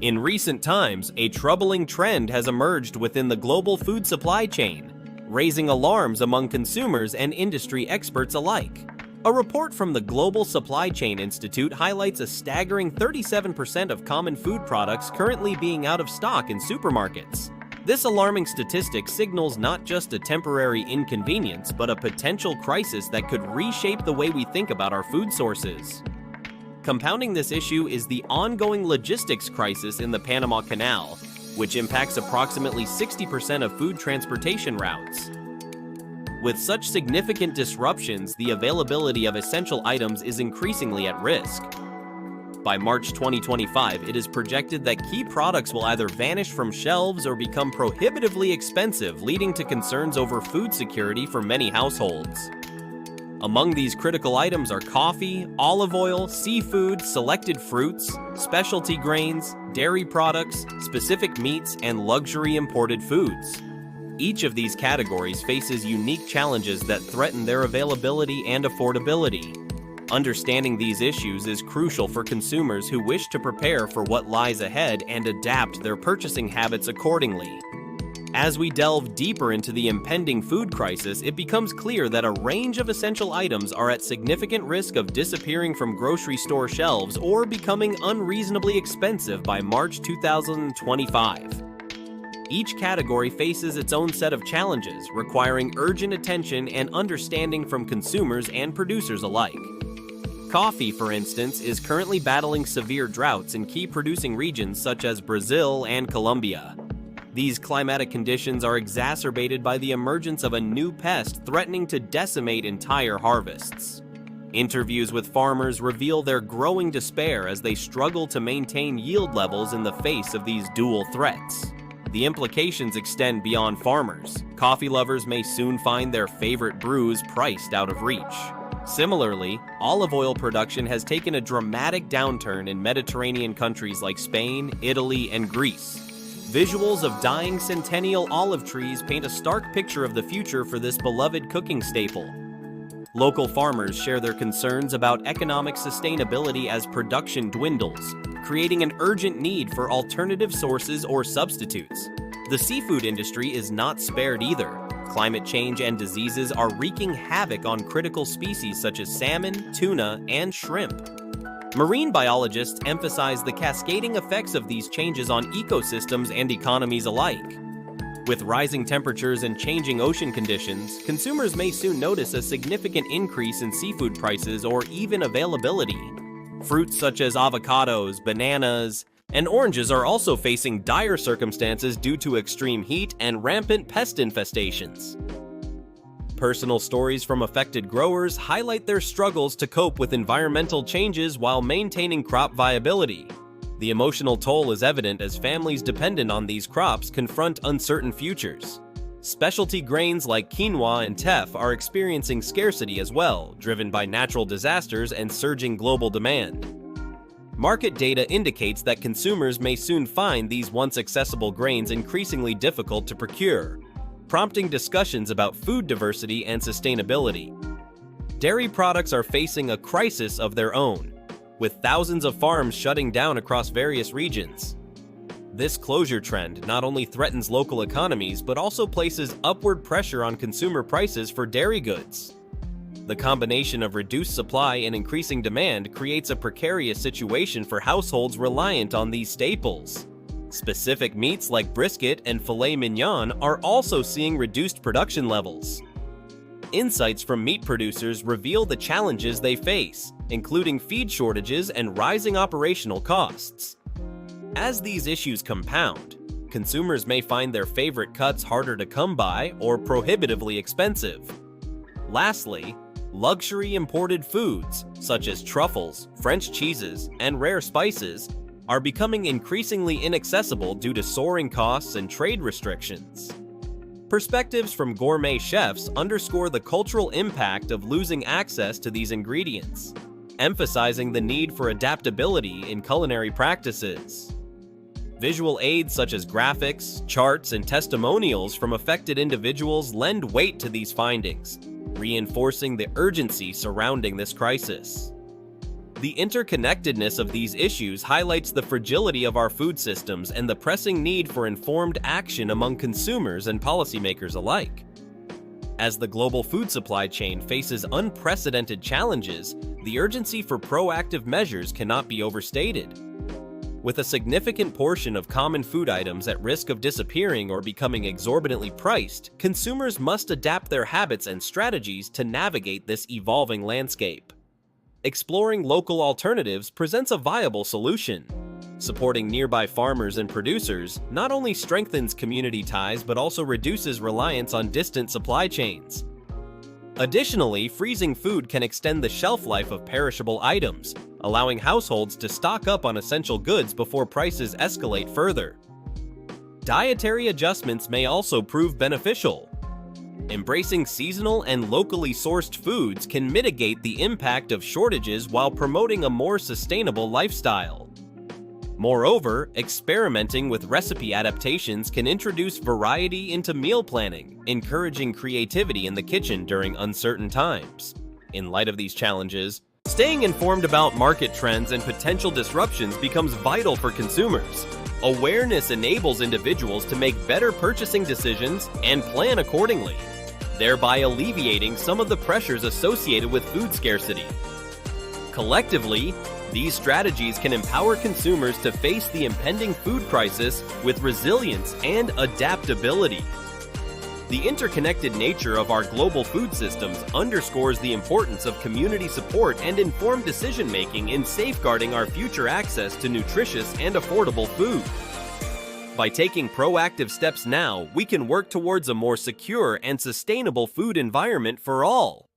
In recent times, a troubling trend has emerged within the global food supply chain, raising alarms among consumers and industry experts alike. A report from the Global Supply Chain Institute highlights a staggering 37% of common food products currently being out of stock in supermarkets. This alarming statistic signals not just a temporary inconvenience, but a potential crisis that could reshape the way we think about our food sources. Compounding this issue is the ongoing logistics crisis in the Panama Canal, which impacts approximately 60% of food transportation routes. With such significant disruptions, the availability of essential items is increasingly at risk. By March 2025, it is projected that key products will either vanish from shelves or become prohibitively expensive, leading to concerns over food security for many households. Among these critical items are coffee, olive oil, seafood, selected fruits, specialty grains, dairy products, specific meats, and luxury imported foods. Each of these categories faces unique challenges that threaten their availability and affordability. Understanding these issues is crucial for consumers who wish to prepare for what lies ahead and adapt their purchasing habits accordingly. As we delve deeper into the impending food crisis, it becomes clear that a range of essential items are at significant risk of disappearing from grocery store shelves or becoming unreasonably expensive by March 2025. Each category faces its own set of challenges, requiring urgent attention and understanding from consumers and producers alike. Coffee, for instance, is currently battling severe droughts in key producing regions such as Brazil and Colombia. These climatic conditions are exacerbated by the emergence of a new pest threatening to decimate entire harvests. Interviews with farmers reveal their growing despair as they struggle to maintain yield levels in the face of these dual threats. The implications extend beyond farmers. Coffee lovers may soon find their favorite brews priced out of reach. Similarly, olive oil production has taken a dramatic downturn in Mediterranean countries like Spain, Italy, and Greece. Visuals of dying centennial olive trees paint a stark picture of the future for this beloved cooking staple. Local farmers share their concerns about economic sustainability as production dwindles, creating an urgent need for alternative sources or substitutes. The seafood industry is not spared either. Climate change and diseases are wreaking havoc on critical species such as salmon, tuna, and shrimp. Marine biologists emphasize the cascading effects of these changes on ecosystems and economies alike. With rising temperatures and changing ocean conditions, consumers may soon notice a significant increase in seafood prices or even availability. Fruits such as avocados, bananas, and oranges are also facing dire circumstances due to extreme heat and rampant pest infestations. Personal stories from affected growers highlight their struggles to cope with environmental changes while maintaining crop viability. The emotional toll is evident as families dependent on these crops confront uncertain futures. Specialty grains like quinoa and teff are experiencing scarcity as well, driven by natural disasters and surging global demand. Market data indicates that consumers may soon find these once accessible grains increasingly difficult to procure, prompting discussions about food diversity and sustainability. Dairy products are facing a crisis of their own, with thousands of farms shutting down across various regions. This closure trend not only threatens local economies, but also places upward pressure on consumer prices for dairy goods. The combination of reduced supply and increasing demand creates a precarious situation for households reliant on these staples. Specific meats like brisket and filet mignon are also seeing reduced production levels. Insights from meat producers reveal the challenges they face, including feed shortages and rising operational costs. As these issues compound, consumers may find their favorite cuts harder to come by or prohibitively expensive. Lastly, luxury imported foods, such as truffles, French cheeses, and rare spices, are becoming increasingly inaccessible due to soaring costs and trade restrictions. Perspectives from gourmet chefs underscore the cultural impact of losing access to these ingredients, emphasizing the need for adaptability in culinary practices. Visual aids such as graphics, charts, and testimonials from affected individuals lend weight to these findings, reinforcing the urgency surrounding this crisis. The interconnectedness of these issues highlights the fragility of our food systems and the pressing need for informed action among consumers and policymakers alike. As the global food supply chain faces unprecedented challenges, the urgency for proactive measures cannot be overstated. With a significant portion of common food items at risk of disappearing or becoming exorbitantly priced, consumers must adapt their habits and strategies to navigate this evolving landscape. Exploring local alternatives presents a viable solution. Supporting nearby farmers and producers not only strengthens community ties but also reduces reliance on distant supply chains. Additionally, freezing food can extend the shelf life of perishable items, allowing households to stock up on essential goods before prices escalate further. Dietary adjustments may also prove beneficial. Embracing seasonal and locally sourced foods can mitigate the impact of shortages while promoting a more sustainable lifestyle. Moreover, experimenting with recipe adaptations can introduce variety into meal planning, encouraging creativity in the kitchen during uncertain times. In light of these challenges, staying informed about market trends and potential disruptions becomes vital for consumers. Awareness enables individuals to make better purchasing decisions and plan accordingly, thereby alleviating some of the pressures associated with food scarcity. Collectively, these strategies can empower consumers to face the impending food crisis with resilience and adaptability. The interconnected nature of our global food systems underscores the importance of community support and informed decision-making in safeguarding our future access to nutritious and affordable food. By taking proactive steps now, we can work towards a more secure and sustainable food environment for all.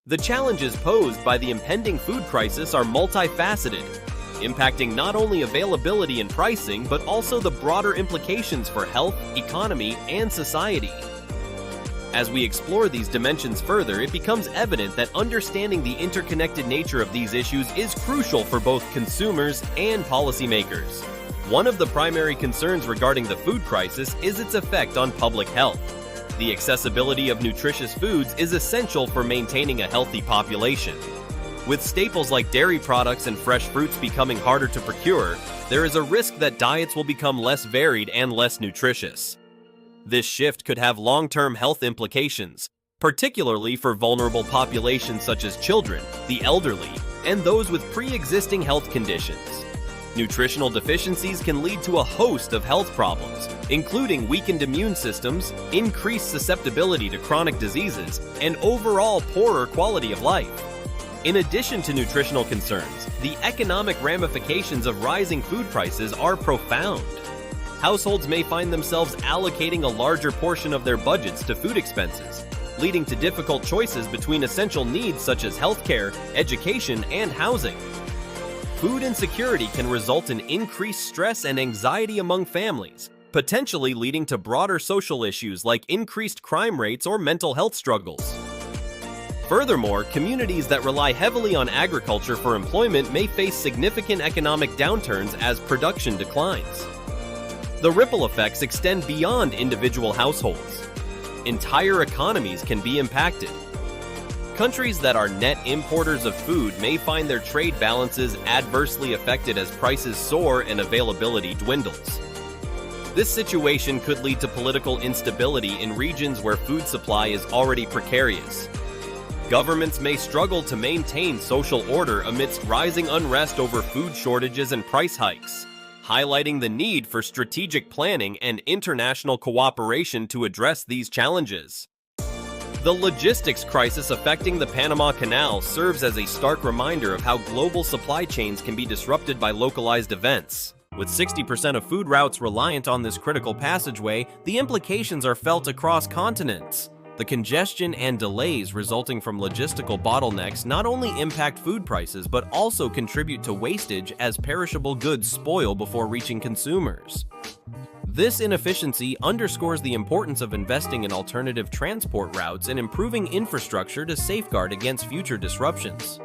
The challenges posed by the impending food crisis are multifaceted, impacting not only availability and pricing, but also the broader implications for health, economy, and society. As we explore these dimensions further, it becomes evident that understanding the interconnected nature of these issues is crucial for both consumers and policymakers. One of the primary concerns regarding the food crisis is its effect on public health. The accessibility of nutritious foods is essential for maintaining a healthy population. With staples like dairy products and fresh fruits becoming harder to procure, there is a risk that diets will become less varied and less nutritious. This shift could have long-term health implications, particularly for vulnerable populations such as children, the elderly, and those with pre-existing health conditions. Nutritional deficiencies can lead to a host of health problems, including weakened immune systems, increased susceptibility to chronic diseases, and overall poorer quality of life. In addition to nutritional concerns, the economic ramifications of rising food prices are profound. Households may find themselves allocating a larger portion of their budgets to food expenses, leading to difficult choices between essential needs such as healthcare, education, and housing. Food insecurity can result in increased stress and anxiety among families, potentially leading to broader social issues like increased crime rates or mental health struggles. Furthermore, communities that rely heavily on agriculture for employment may face significant economic downturns as production declines. The ripple effects extend beyond individual households. Entire economies can be impacted. Countries that are net importers of food may find their trade balances adversely affected as prices soar and availability dwindles. This situation could lead to political instability in regions where food supply is already precarious. Governments may struggle to maintain social order amidst rising unrest over food shortages and price hikes, highlighting the need for strategic planning and international cooperation to address these challenges. The logistics crisis affecting the Panama Canal serves as a stark reminder of how global supply chains can be disrupted by localized events. With 60% of food routes reliant on this critical passageway, the implications are felt across continents. The congestion and delays resulting from logistical bottlenecks not only impact food prices but also contribute to wastage as perishable goods spoil before reaching consumers. This inefficiency underscores the importance of investing in alternative transport routes and improving infrastructure to safeguard against future disruptions.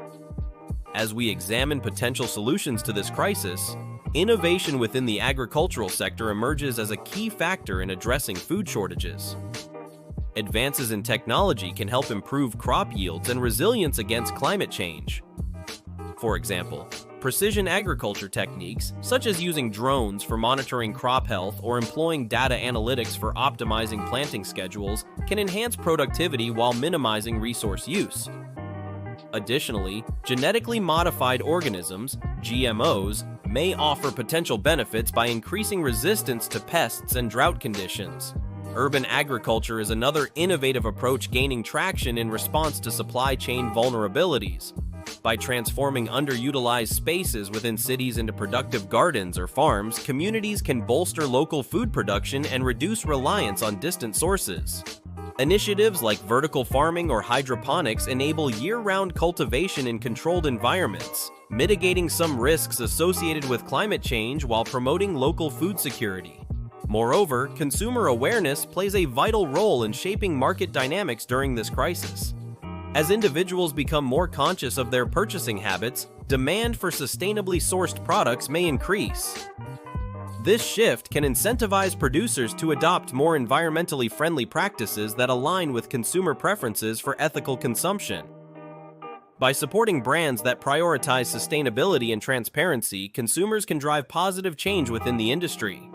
As we examine potential solutions to this crisis, innovation within the agricultural sector emerges as a key factor in addressing food shortages. Advances in technology can help improve crop yields and resilience against climate change. For example, precision agriculture techniques, such as using drones for monitoring crop health or employing data analytics for optimizing planting schedules, can enhance productivity while minimizing resource use. Additionally, genetically modified organisms, GMOs, may offer potential benefits by increasing resistance to pests and drought conditions. Urban agriculture is another innovative approach gaining traction in response to supply chain vulnerabilities. By transforming underutilized spaces within cities into productive gardens or farms, communities can bolster local food production and reduce reliance on distant sources. Initiatives like vertical farming or hydroponics enable year-round cultivation in controlled environments, mitigating some risks associated with climate change while promoting local food security. Moreover, consumer awareness plays a vital role in shaping market dynamics during this crisis. As individuals become more conscious of their purchasing habits, demand for sustainably sourced products may increase. This shift can incentivize producers to adopt more environmentally friendly practices that align with consumer preferences for ethical consumption. By supporting brands that prioritize sustainability and transparency, consumers can drive positive change within the industry.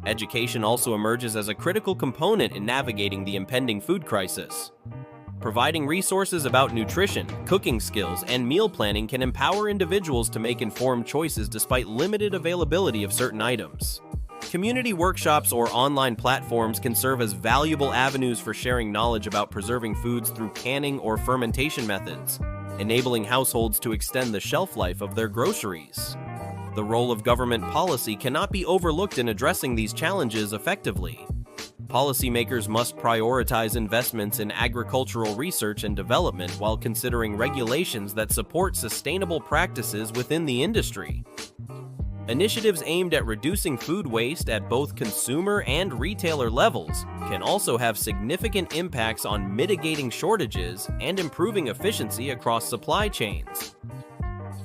Education also emerges as a critical component in navigating the impending food crisis. Providing resources about nutrition, cooking skills, and meal planning can empower individuals to make informed choices despite limited availability of certain items. Community workshops or online platforms can serve as valuable avenues for sharing knowledge about preserving foods through canning or fermentation methods, enabling households to extend the shelf life of their groceries. The role of government policy cannot be overlooked in addressing these challenges effectively. Policymakers must prioritize investments in agricultural research and development while considering regulations that support sustainable practices within the industry. Initiatives aimed at reducing food waste at both consumer and retailer levels can also have significant impacts on mitigating shortages and improving efficiency across supply chains.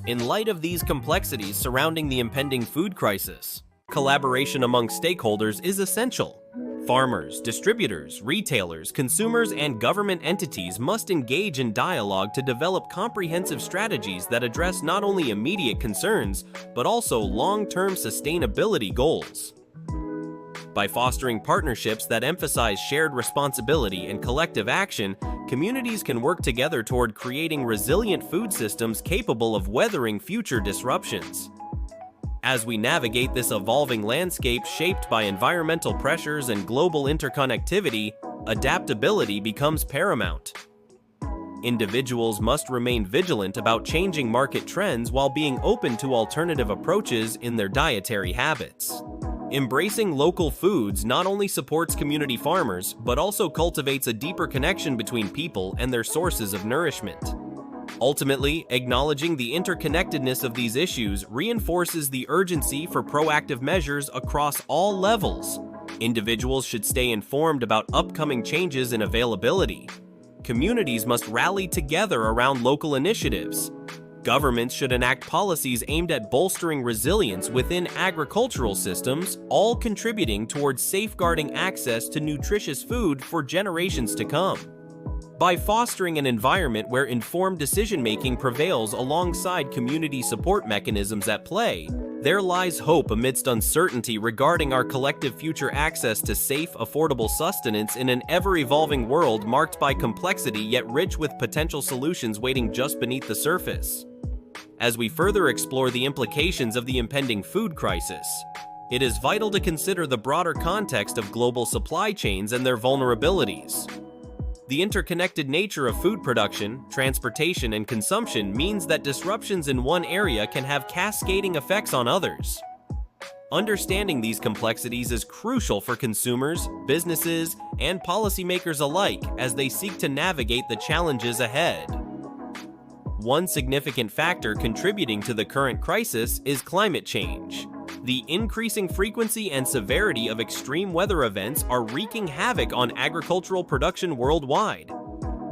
In light of these complexities surrounding the impending food crisis, collaboration among stakeholders is essential. Farmers, distributors, retailers, consumers, and government entities must engage in dialogue to develop comprehensive strategies that address not only immediate concerns, but also long-term sustainability goals. By fostering partnerships that emphasize shared responsibility and collective action, communities can work together toward creating resilient food systems capable of weathering future disruptions. As we navigate this evolving landscape shaped by environmental pressures and global interconnectivity, adaptability becomes paramount. Individuals must remain vigilant about changing market trends while being open to alternative approaches in their dietary habits. Embracing local foods not only supports community farmers, but also cultivates a deeper connection between people and their sources of nourishment. Ultimately, acknowledging the interconnectedness of these issues reinforces the urgency for proactive measures across all levels. Individuals should stay informed about upcoming changes in availability. Communities must rally together around local initiatives. Governments should enact policies aimed at bolstering resilience within agricultural systems, all contributing towards safeguarding access to nutritious food for generations to come. By fostering an environment where informed decision-making prevails alongside community support mechanisms at play, there lies hope amidst uncertainty regarding our collective future access to safe, affordable sustenance in an ever-evolving world marked by complexity yet rich with potential solutions waiting just beneath the surface. As we further explore the implications of the impending food crisis, it is vital to consider the broader context of global supply chains and their vulnerabilities. The interconnected nature of food production, transportation, and consumption means that disruptions in one area can have cascading effects on others. Understanding these complexities is crucial for consumers, businesses, and policymakers alike as they seek to navigate the challenges ahead. One significant factor contributing to the current crisis is climate change. The increasing frequency and severity of extreme weather events are wreaking havoc on agricultural production worldwide.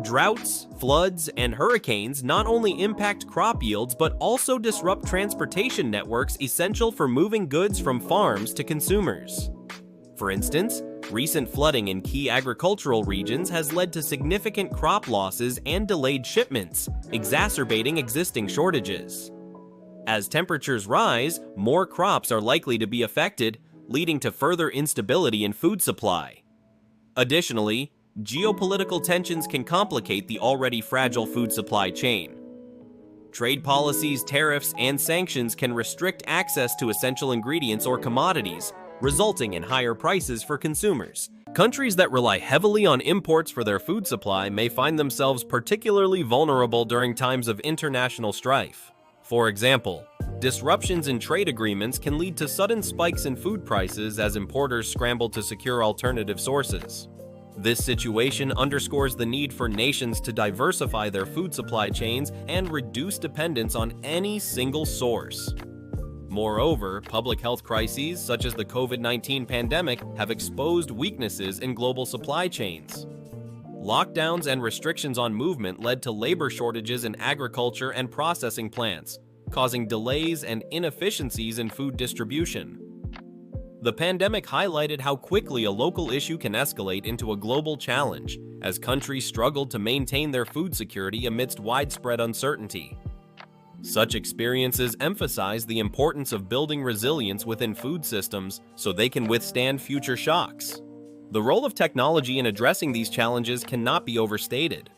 Droughts, floods, and hurricanes not only impact crop yields but also disrupt transportation networks essential for moving goods from farms to consumers. For instance, Recent flooding in key agricultural regions has led to significant crop losses and delayed shipments, exacerbating existing shortages. As temperatures rise, more crops are likely to be affected, leading to further instability in food supply. Additionally, geopolitical tensions can complicate the already fragile food supply chain. Trade policies, tariffs, and sanctions can restrict access to essential ingredients or commodities, resulting in higher prices for consumers. Countries that rely heavily on imports for their food supply may find themselves particularly vulnerable during times of international strife. For example, disruptions in trade agreements can lead to sudden spikes in food prices as importers scramble to secure alternative sources. This situation underscores the need for nations to diversify their food supply chains and reduce dependence on any single source. Moreover, public health crises such as the COVID-19 pandemic have exposed weaknesses in global supply chains. Lockdowns and restrictions on movement led to labor shortages in agriculture and processing plants, causing delays and inefficiencies in food distribution. The pandemic highlighted how quickly a local issue can escalate into a global challenge as countries struggled to maintain their food security amidst widespread uncertainty. Such experiences emphasize the importance of building resilience within food systems so they can withstand future shocks. The role of technology in addressing these challenges cannot be overstated.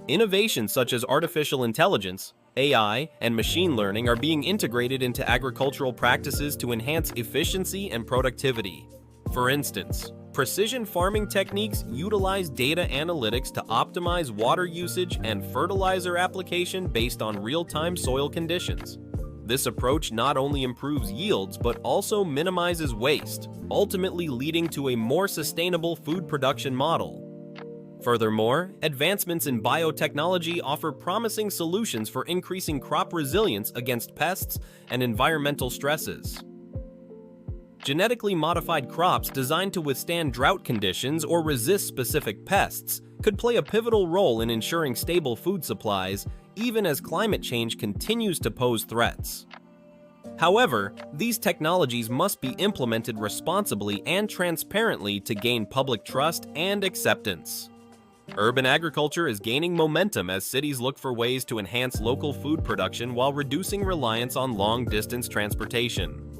Innovations such as artificial intelligence, AI, and machine learning are being integrated into agricultural practices to enhance efficiency and productivity. For instance, precision farming techniques utilize data analytics to optimize water usage and fertilizer application based on real-time soil conditions. This approach not only improves yields but also minimizes waste, ultimately leading to a more sustainable food production model. Furthermore, advancements in biotechnology offer promising solutions for increasing crop resilience against pests and environmental stresses. Genetically modified crops designed to withstand drought conditions or resist specific pests could play a pivotal role in ensuring stable food supplies, even as climate change continues to pose threats. However, these technologies must be implemented responsibly and transparently to gain public trust and acceptance. Urban agriculture is gaining momentum as cities look for ways to enhance local food production while reducing reliance on long-distance transportation.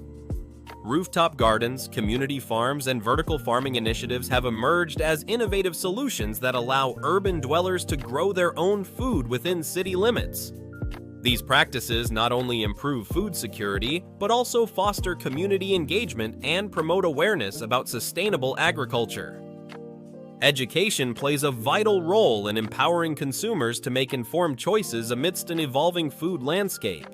Rooftop gardens, community farms, and vertical farming initiatives have emerged as innovative solutions that allow urban dwellers to grow their own food within city limits. These practices not only improve food security, but also foster community engagement and promote awareness about sustainable agriculture. Education plays a vital role in empowering consumers to make informed choices amidst an evolving food landscape.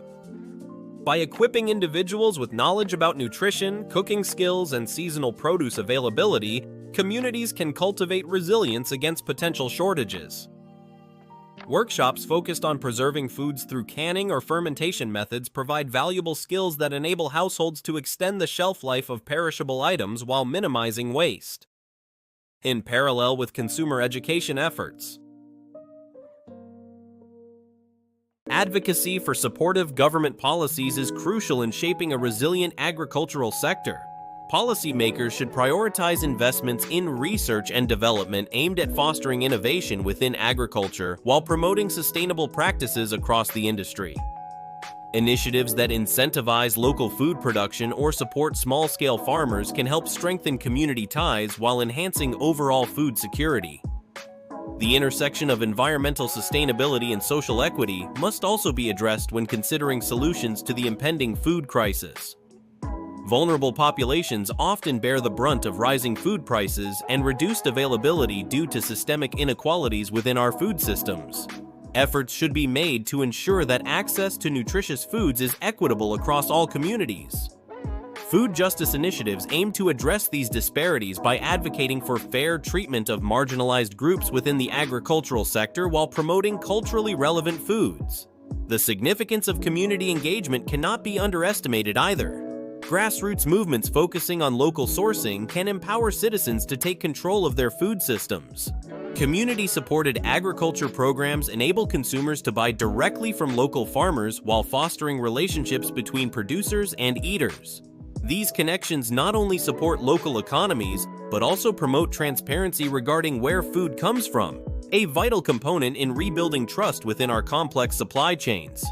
By equipping individuals with knowledge about nutrition, cooking skills, and seasonal produce availability, communities can cultivate resilience against potential shortages. Workshops focused on preserving foods through canning or fermentation methods provide valuable skills that enable households to extend the shelf life of perishable items while minimizing waste. In parallel with consumer education efforts, advocacy for supportive government policies is crucial in shaping a resilient agricultural sector. Policymakers should prioritize investments in research and development aimed at fostering innovation within agriculture while promoting sustainable practices across the industry. Initiatives that incentivize local food production or support small-scale farmers can help strengthen community ties while enhancing overall food security. The intersection of environmental sustainability and social equity must also be addressed when considering solutions to the impending food crisis. Vulnerable populations often bear the brunt of rising food prices and reduced availability due to systemic inequalities within our food systems. Efforts should be made to ensure that access to nutritious foods is equitable across all communities. Food justice initiatives aim to address these disparities by advocating for fair treatment of marginalized groups within the agricultural sector while promoting culturally relevant foods. The significance of community engagement cannot be underestimated either. Grassroots movements focusing on local sourcing can empower citizens to take control of their food systems. Community-supported agriculture programs enable consumers to buy directly from local farmers while fostering relationships between producers and eaters. These connections not only support local economies, but also promote transparency regarding where food comes from, a vital component in rebuilding trust within our complex supply chains.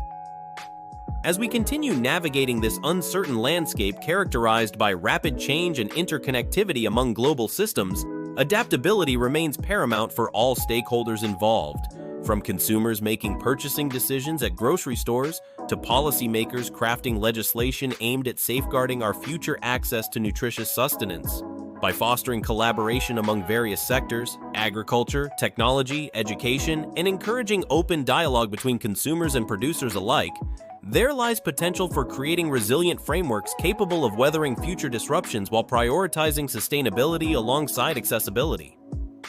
As we continue navigating this uncertain landscape characterized by rapid change and interconnectivity among global systems, adaptability remains paramount for all stakeholders involved, from consumers making purchasing decisions at grocery stores to policymakers crafting legislation aimed at safeguarding our future access to nutritious sustenance. By fostering collaboration among various sectors, agriculture, technology, education, and encouraging open dialogue between consumers and producers alike, there lies potential for creating resilient frameworks capable of weathering future disruptions while prioritizing sustainability alongside accessibility.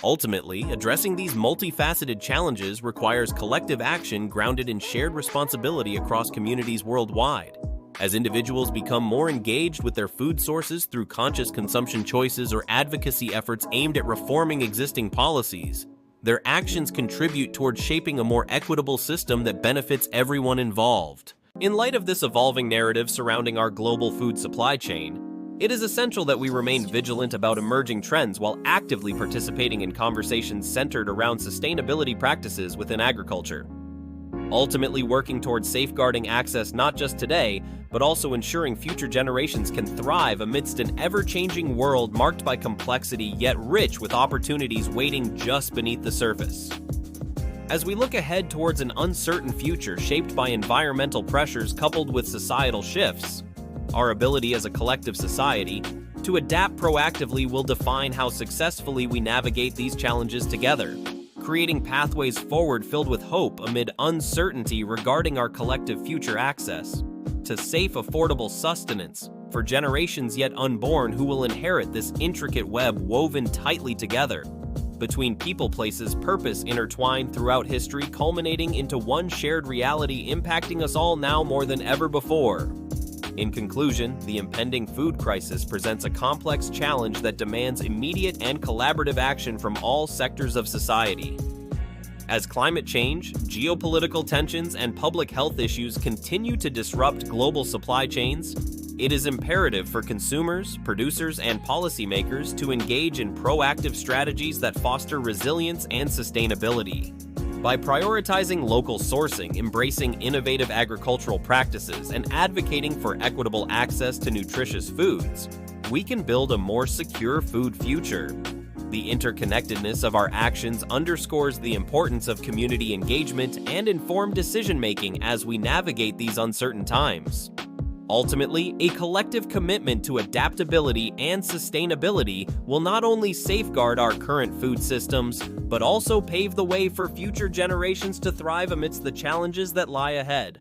Ultimately, addressing these multifaceted challenges requires collective action grounded in shared responsibility across communities worldwide. As individuals become more engaged with their food sources through conscious consumption choices or advocacy efforts aimed at reforming existing policies, their actions contribute toward shaping a more equitable system that benefits everyone involved. In light of this evolving narrative surrounding our global food supply chain, it is essential that we remain vigilant about emerging trends while actively participating in conversations centered around sustainability practices within agriculture. Ultimately working towards safeguarding access not just today, but also ensuring future generations can thrive amidst an ever-changing world marked by complexity yet rich with opportunities waiting just beneath the surface. As we look ahead towards an uncertain future shaped by environmental pressures coupled with societal shifts, our ability as a collective society to adapt proactively will define how successfully we navigate these challenges together, creating pathways forward filled with hope amid uncertainty regarding our collective future access to safe, affordable sustenance for generations yet unborn who will inherit this intricate web woven tightly together between people, places, purpose intertwined throughout history, culminating into one shared reality impacting us all now more than ever before. In conclusion, the impending food crisis presents a complex challenge that demands immediate and collaborative action from all sectors of society. As climate change, geopolitical tensions, and public health issues continue to disrupt global supply chains, it is imperative for consumers, producers, and policymakers to engage in proactive strategies that foster resilience and sustainability. By prioritizing local sourcing, embracing innovative agricultural practices, and advocating for equitable access to nutritious foods, we can build a more secure food future. The interconnectedness of our actions underscores the importance of community engagement and informed decision-making as we navigate these uncertain times. Ultimately, a collective commitment to adaptability and sustainability will not only safeguard our current food systems, but also pave the way for future generations to thrive amidst the challenges that lie ahead.